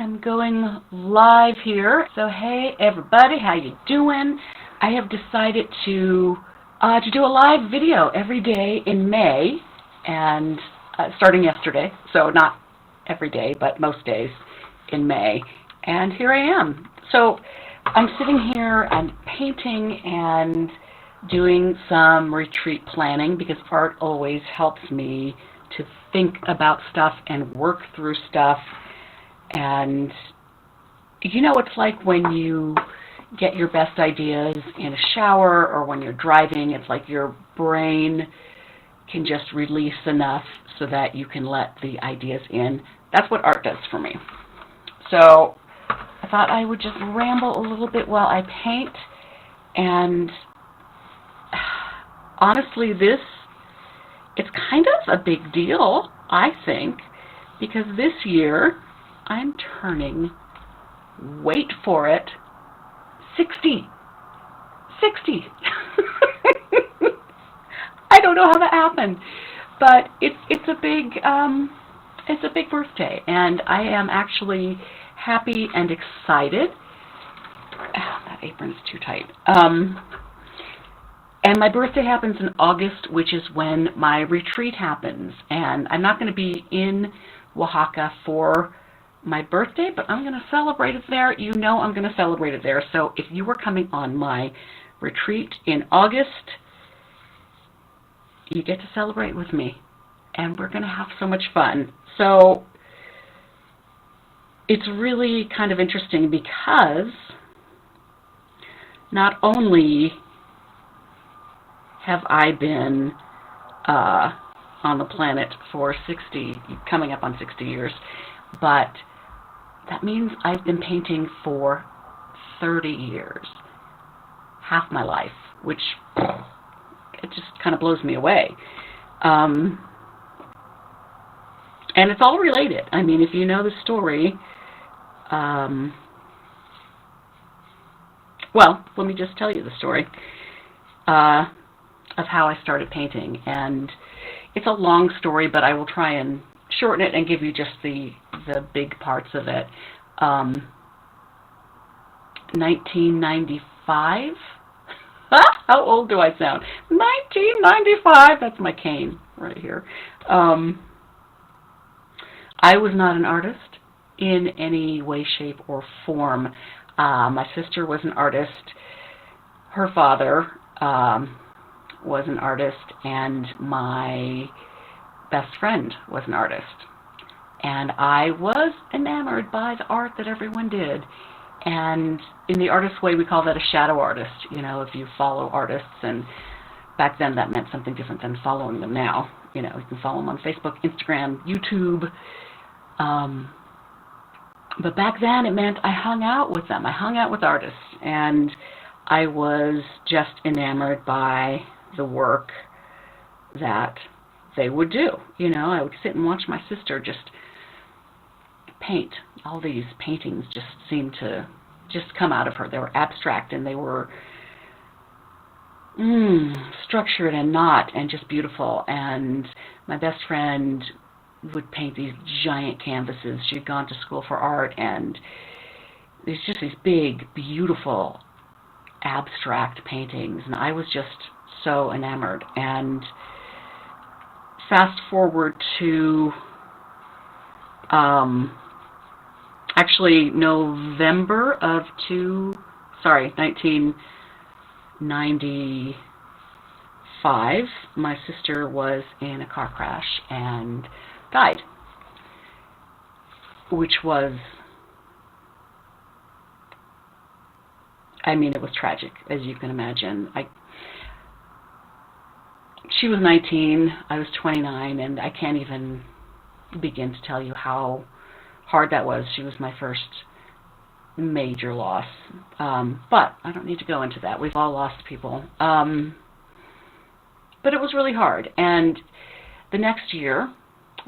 am going live here. So hey everybody, how you doing? I have decided to do a live video every day in May, and starting yesterday. So not every day, but most days in May. And here I am. So I'm sitting here and painting and doing some retreat planning, because art always helps me to think about stuff and work through stuff. And you know, it's like when you get your best ideas in a shower or when you're driving, it's like your brain can just release enough so that you can let the ideas in. That's what art does for me. So I thought I would just ramble a little bit while I paint. And honestly, it's kind of a big deal, I think, because this year I'm turning, wait for it, 60. 60. I don't know how that happened, but it's a big birthday, and I am actually happy and excited. That apron's too tight. And my birthday happens in August, which is when my retreat happens. And I'm not going to be in Oaxaca for my birthday, but I'm going to celebrate it there. You know I'm going to celebrate it there. So if you were coming on my retreat in August, you get to celebrate with me. And we're going to have so much fun. So it's really kind of interesting, because not only have I been on the planet for coming up on 60 years, but that means I've been painting for 30 years, half my life, which it just kind of blows me away. And it's all related. I mean, if you know the story, well, let me just tell you the story of how I started painting. And it's a long story, but I will try and shorten it and give you just the big parts of it. 1995? How old do I sound? 1995! That's my cane right here. I was not an artist in any way, shape, or form. My sister was an artist. Her father was an artist, and my best friend was an artist. And I was enamored by the art that everyone did. And in the artist way, we call that a shadow artist. You know, if you follow artists, and back then that meant something different than following them now. You know, you can follow them on Facebook, Instagram, YouTube. But back then it meant I hung out with them. I hung out with artists, and I was just enamored by the work that they would do. You know, I would sit and watch my sister just paint. All these paintings just seemed to just come out of her. They were abstract, and they were structured and not, and just beautiful. And my best friend would paint these giant canvases. She'd gone to school for art, and there's just these big, beautiful, abstract paintings, and I was just so enamored. And fast forward to actually November of 1995, my sister was in a car crash and died, which was, I mean, it was tragic, as you can imagine. She was 19, I was 29, and I can't even begin to tell you how hard that was. She was my first major loss. But I don't need to go into that. We've all lost people. But it was really hard. And the next year,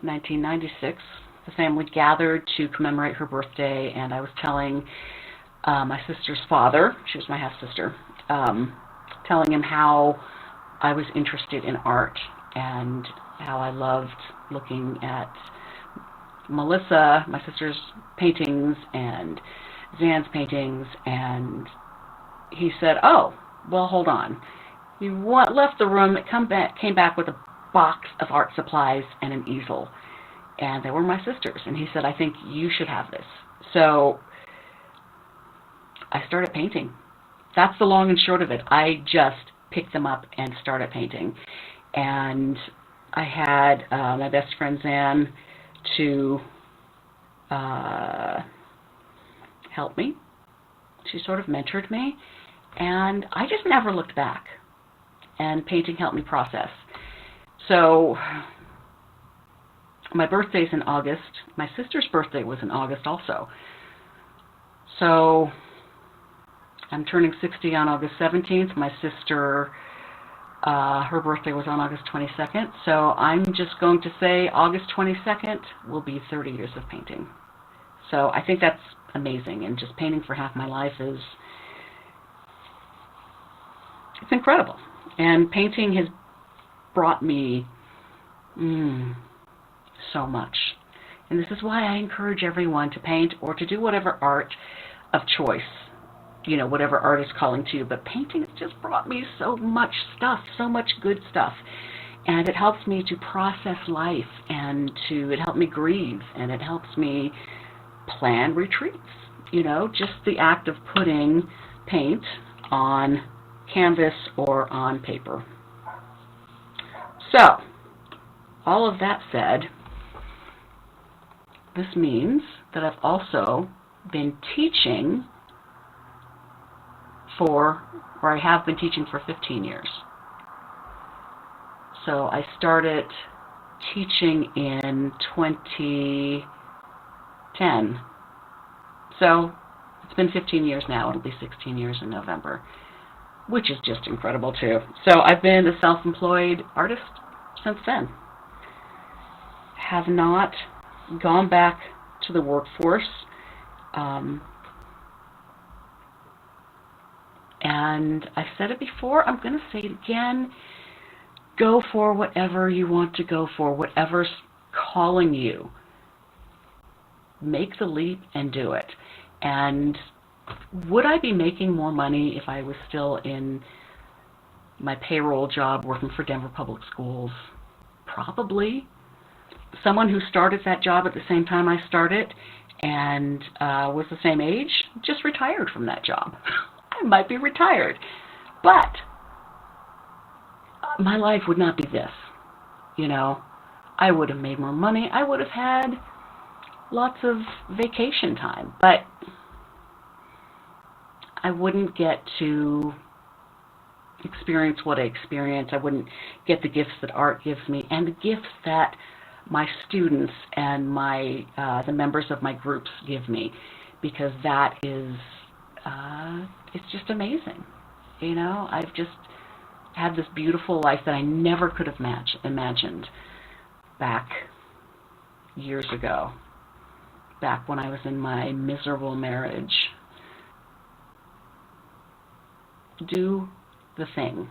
1996, the family gathered to commemorate her birthday, and I was telling my sister's father, she was my half-sister, telling him how I was interested in art and how I loved looking at Melissa, my sister's paintings, and Zan's paintings, and he said, oh, well, hold on. He left the room, came back with a box of art supplies and an easel, and they were my sister's, and he said, I think you should have this. So I started painting. That's the long and short of it. I just picked them up and started painting. And I had my best friend Zan to help me. She sort of mentored me, and I just never looked back. And painting helped me process. So my birthday's in August. My sister's birthday was in August also. So I'm turning 60 on August 17th. My sister, her birthday was on August 22nd. So I'm just going to say August 22nd will be 30 years of painting. So I think that's amazing. And just painting for half my life it's incredible. And painting has brought me so much. And this is why I encourage everyone to paint or to do whatever art of choice, you know, whatever art is calling to you. But painting has just brought me so much stuff, so much good stuff. And it helps me to process life, and it helps me grieve, and it helps me plan retreats. You know, just the act of putting paint on canvas or on paper. So, all of that said, this means that I've also been teaching I have been teaching for 15 years. So I started teaching in 2010. So it's been 15 years now. It'll be 16 years in November, which is just incredible too. So I've been a self-employed artist since then. Have not gone back to the workforce. And I've said it before, I'm going to say it again. Go for whatever you want to go for, whatever's calling you. Make the leap and do it. And would I be making more money if I was still in my payroll job working for Denver Public Schools? Probably. Someone who started that job at the same time I started and was the same age just retired from that job. I might be retired, but my life would not be this. You know, I would have made more money. I would have had lots of vacation time, but I wouldn't get to experience what I experience. I wouldn't get the gifts that art gives me and the gifts that my students and my the members of my groups give me, because that is it's just amazing. You know, I've just had this beautiful life that I never could have imagined back years ago, back when I was in my miserable marriage. Do the thing,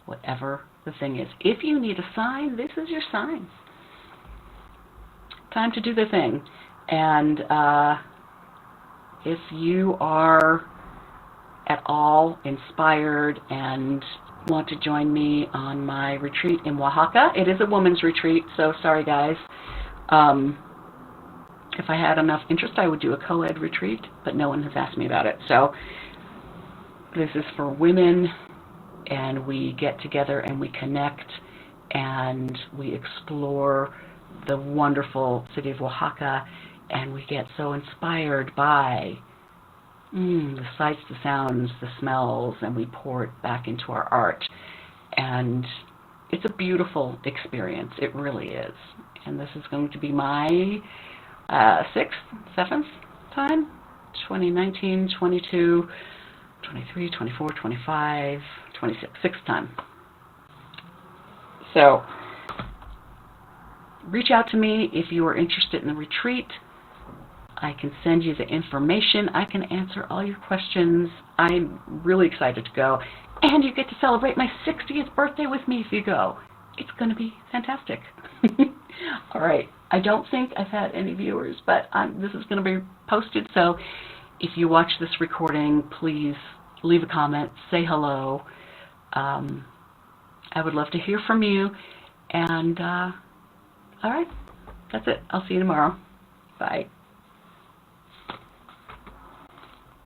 whatever the thing is. If you need a sign, this is your sign. Time to do the thing. And if you are at all inspired and want to join me on my retreat in Oaxaca, it is a women's retreat, so sorry guys. If I had enough interest, I would do a co-ed retreat, but no one has asked me about it. So this is for women, and we get together and we connect and we explore the wonderful city of Oaxaca, and we get so inspired by the sights, the sounds, the smells, and we pour it back into our art. And it's a beautiful experience. It really is. And this is going to be my 6th, 7th time. 2019, 22, 23, 24, 25, 26. 6th time. So reach out to me if you are interested in the retreat. I can send you the information. I can answer all your questions. I'm really excited to go. And you get to celebrate my 60th birthday with me if you go. It's going to be fantastic. All right. I don't think I've had any viewers, but this is going to be posted, so if you watch this recording, please leave a comment, say hello. I would love to hear from you. And, all right, that's it. I'll see you tomorrow. Bye.